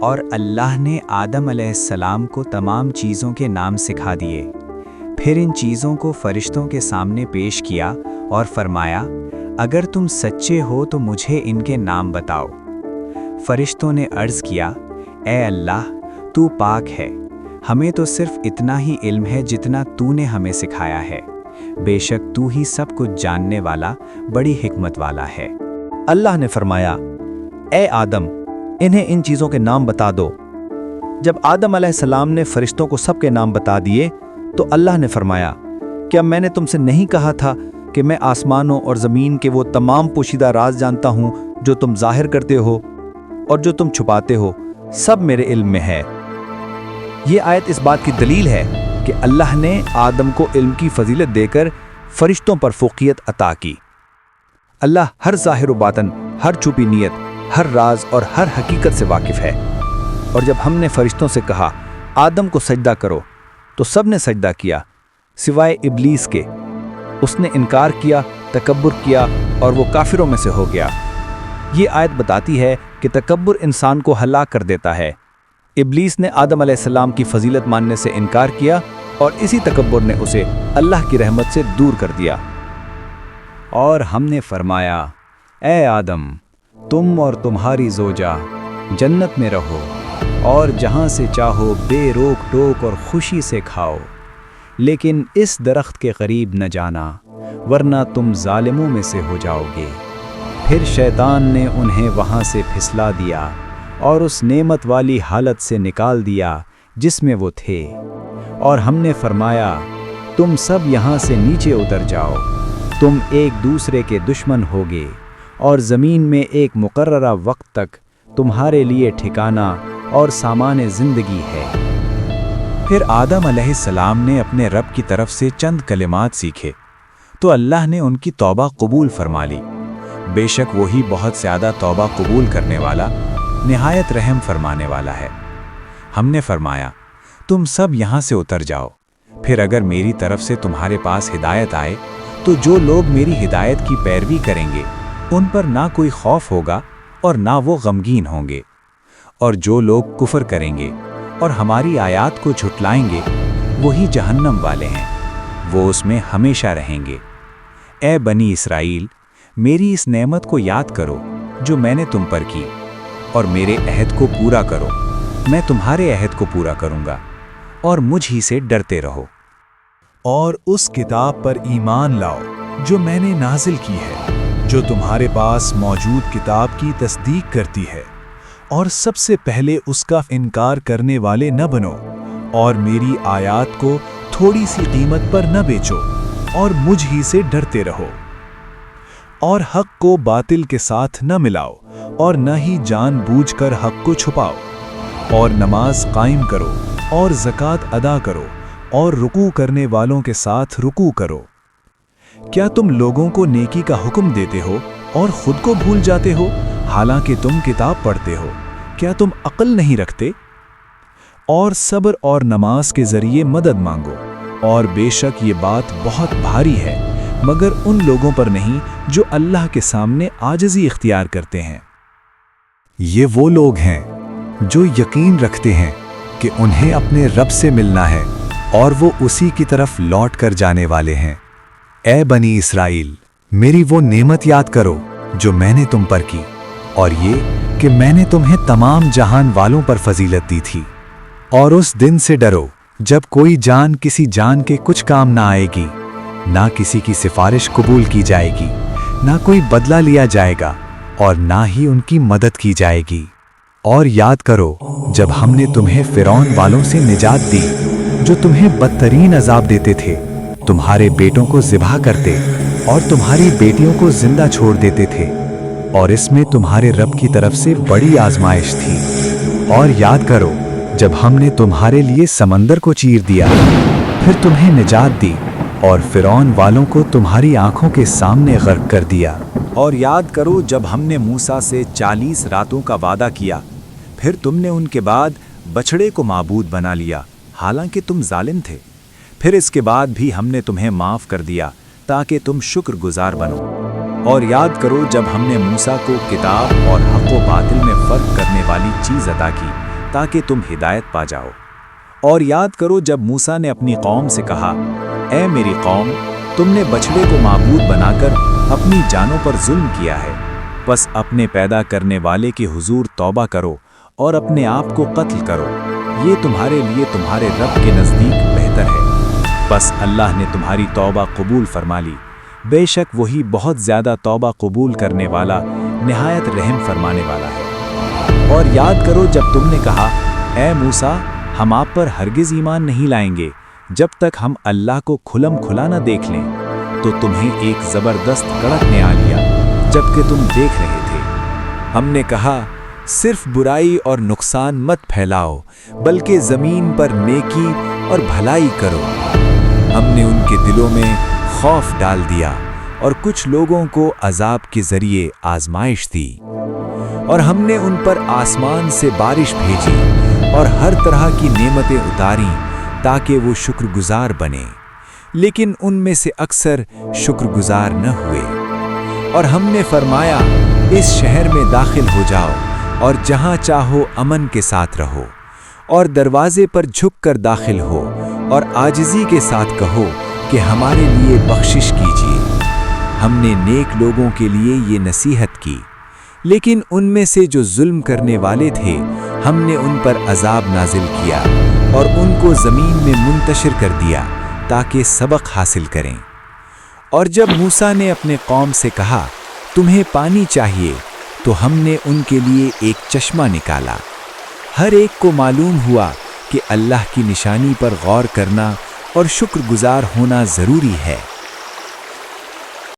اور اللہ نے آدم علیہ السلام کو تمام چیزوں کے نام سکھا دیے۔ پھر ان چیزوں کو فرشتوں کے سامنے پیش کیا اور فرمایا، اگر تم سچے ہو تو مجھے ان کے نام بتاؤ۔ فرشتوں نے عرض کیا، اے اللہ، تو پاک ہے، ہمیں تو صرف اتنا ہی علم ہے جتنا تو نے ہمیں سکھایا ہے، بے شک تو ہی سب کچھ جاننے والا، بڑی حکمت والا ہے۔ اللہ نے فرمایا، اے آدم، انہیں ان چیزوں کے نام بتا دو۔ جب آدم علیہ السلام نے فرشتوں کو سب کے نام بتا دیے تو اللہ نے فرمایا، کیا میں نے تم سے نہیں کہا تھا کہ میں آسمانوں اور زمین کے وہ تمام پوشیدہ راز جانتا ہوں جو تم ظاہر کرتے ہو اور جو تم چھپاتے ہو، سب میرے علم میں ہے۔ یہ آیت اس بات کی دلیل ہے کہ اللہ نے آدم کو علم کی فضیلت دے کر فرشتوں پر فوقیت عطا کی۔ اللہ ہر ظاہر و باطن، ہر چھپی نیت، ہر راز اور ہر حقیقت سے واقف ہے۔ اور جب ہم نے فرشتوں سے کہا آدم کو سجدہ کرو تو سب نے سجدہ کیا سوائے ابلیس کے۔ اس نے انکار کیا، تکبر کیا اور وہ کافروں میں سے ہو گیا۔ یہ آیت بتاتی ہے کہ تکبر انسان کو ہلاک کر دیتا ہے۔ ابلیس نے آدم علیہ السلام کی فضیلت ماننے سے انکار کیا اور اسی تکبر نے اسے اللہ کی رحمت سے دور کر دیا۔ اور ہم نے فرمایا، اے آدم، تم اور تمہاری زوجہ جنت میں رہو اور جہاں سے چاہو بے روک ٹوک اور خوشی سے کھاؤ، لیکن اس درخت کے قریب نہ جانا ورنہ تم ظالموں میں سے ہو جاؤ گے۔ پھر شیطان نے انہیں وہاں سے پھسلا دیا اور اس نعمت والی حالت سے نکال دیا جس میں وہ تھے، اور ہم نے فرمایا، تم سب یہاں سے نیچے اتر جاؤ، تم ایک دوسرے کے دشمن ہوگے اور زمین میں ایک مقررہ وقت تک تمہارے لیے ٹھکانہ اور سامان زندگی ہے۔ پھر آدم علیہ السلام نے اپنے رب کی طرف سے چند کلمات سیکھے تو اللہ نے ان کی توبہ قبول فرما لی۔ بے شک وہی بہت زیادہ توبہ قبول کرنے والا، نہایت رحم فرمانے والا ہے۔ ہم نے فرمایا، تم سب یہاں سے اتر جاؤ، پھر اگر میری طرف سے تمہارے پاس ہدایت آئے تو جو لوگ میری ہدایت کی پیروی کریں گے ان پر نہ کوئی خوف ہوگا اور نہ وہ غمگین ہوں گے، اور جو لوگ کفر کریں گے اور ہماری آیات کو جھٹلائیں گے وہی جہنم والے ہیں، وہ اس میں ہمیشہ رہیں گے۔ اے بنی اسرائیل، میری اس نعمت کو یاد کرو جو میں نے تم پر کی، اور میرے عہد کو پورا کرو، میں تمہارے عہد کو پورا کروں گا، اور مجھ ہی سے ڈرتے رہو۔ اور اس کتاب پر ایمان لاؤ جو میں نے نازل کی ہے، جو تمہارے پاس موجود کتاب کی تصدیق کرتی ہے، اور سب سے پہلے اس کا انکار کرنے والے نہ بنو، اور میری آیات کو تھوڑی سی قیمت پر نہ بیچو، اور مجھ ہی سے ڈرتے رہو۔ اور حق کو باطل کے ساتھ نہ ملاؤ، اور نہ ہی جان بوجھ کر حق کو چھپاؤ، اور نماز قائم کرو اور زکوٰۃ ادا کرو، اور رکوع کرنے والوں کے ساتھ رکوع کرو۔ کیا تم لوگوں کو نیکی کا حکم دیتے ہو اور خود کو بھول جاتے ہو، حالانکہ تم کتاب پڑھتے ہو؟ کیا تم عقل نہیں رکھتے؟ اور صبر اور نماز کے ذریعے مدد مانگو، اور بے شک یہ بات بہت بھاری ہے، مگر ان لوگوں پر نہیں جو اللہ کے سامنے عاجزی اختیار کرتے ہیں۔ یہ وہ لوگ ہیں جو یقین رکھتے ہیں کہ انہیں اپنے رب سے ملنا ہے اور وہ اسی کی طرف لوٹ کر جانے والے ہیں۔ اے بنی اسرائیل، میری وہ نعمت یاد کرو جو میں نے تم پر کی، اور یہ کہ میں نے تمہیں تمام جہان والوں پر فضیلت دی تھی۔ اور اس دن سے ڈرو جب کوئی جان کسی جان کے کچھ کام نہ آئے گی، نہ کسی کی سفارش قبول کی جائے گی، نہ کوئی بدلہ لیا جائے گا، اور نہ ہی ان کی مدد کی جائے گی۔ اور یاد کرو جب ہم نے تمہیں فرعون والوں سے نجات دی جو تمہیں بدترین عذاب دیتے تھے، تمہارے بیٹوں کو ذبح کرتے اور تمہاری بیٹیوں کو زندہ چھوڑ دیتے تھے، اور اس میں تمہارے رب کی طرف سے بڑی آزمائش تھی۔ اور یاد کرو جب ہم نے تمہارے لیے سمندر کو چیر دیا، پھر تمہیں نجات دی اور فرعون والوں کو تمہاری آنکھوں کے سامنے غرق کر دیا۔ اور یاد کرو جب ہم نے موسیٰ سے 40 راتوں کا وعدہ کیا، پھر تم نے ان کے بعد بچڑے کو معبود بنا لیا، حالانکہ تم ظالم تھے۔ پھر اس کے بعد بھی ہم نے تمہیں معاف کر دیا تاکہ تم شکر گزار بنو۔ اور یاد کرو جب ہم نے موسیٰ کو کتاب اور حق و باطل میں فرق کرنے والی چیز عطا کی، تاکہ تم ہدایت پا جاؤ۔ اور یاد کرو جب موسیٰ نے اپنی قوم سے کہا، اے میری قوم، تم نے بچھڑے کو معبود بنا کر اپنی جانوں پر ظلم کیا ہے، بس اپنے پیدا کرنے والے کے حضور توبہ کرو اور اپنے آپ کو قتل کرو، یہ تمہارے لیے تمہارے رب کے نزدیک بہتر ہے۔ بس اللہ نے تمہاری توبہ قبول فرما لی، بے شک وہی بہت زیادہ توبہ قبول کرنے والا، نہایت رحم فرمانے والا ہے۔ اور یاد کرو جب تم نے کہا، اے موسیٰ، ہم آپ پر ہرگز ایمان نہیں لائیں گے جب تک ہم اللہ کو کھلم کھلا نہ دیکھ لیں، تو تمہیں ایک زبردست کڑک نے آ لیا جبکہ تم دیکھ رہے تھے۔ ہم نے کہا، صرف برائی اور نقصان مت پھیلاؤ بلکہ زمین پر نیکی اور بھلائی کرو۔ ہم نے ان کے دلوں میں خوف ڈال دیا اور کچھ لوگوں کو عذاب کے ذریعے آزمائش دی، اور ہم نے ان پر آسمان سے بارش بھیجی اور ہر طرح کی نعمتیں اتاریں تاکہ وہ شکر گزار بنے، لیکن ان میں سے اکثر شکر گزار نہ ہوئے۔ اور ہم نے فرمایا، اس شہر میں داخل ہو جاؤ اور جہاں چاہو امن کے ساتھ رہو، اور دروازے پر جھک کر داخل ہو اور عاجزی کے ساتھ کہو کہ ہمارے لیے بخشش کیجیے۔ ہم نے نیک لوگوں کے لیے یہ نصیحت کی، لیکن ان میں سے جو ظلم کرنے والے تھے ہم نے ان پر عذاب نازل کیا اور ان کو زمین میں منتشر کر دیا تاکہ سبق حاصل کریں۔ اور جب موسیٰ نے اپنے قوم سے کہا، تمہیں پانی چاہیے، تو ہم نے ان کے لیے ایک چشمہ نکالا۔ ہر ایک کو معلوم ہوا کہ اللہ کی نشانی پر غور کرنا اور شکر گزار ہونا ضروری ہے۔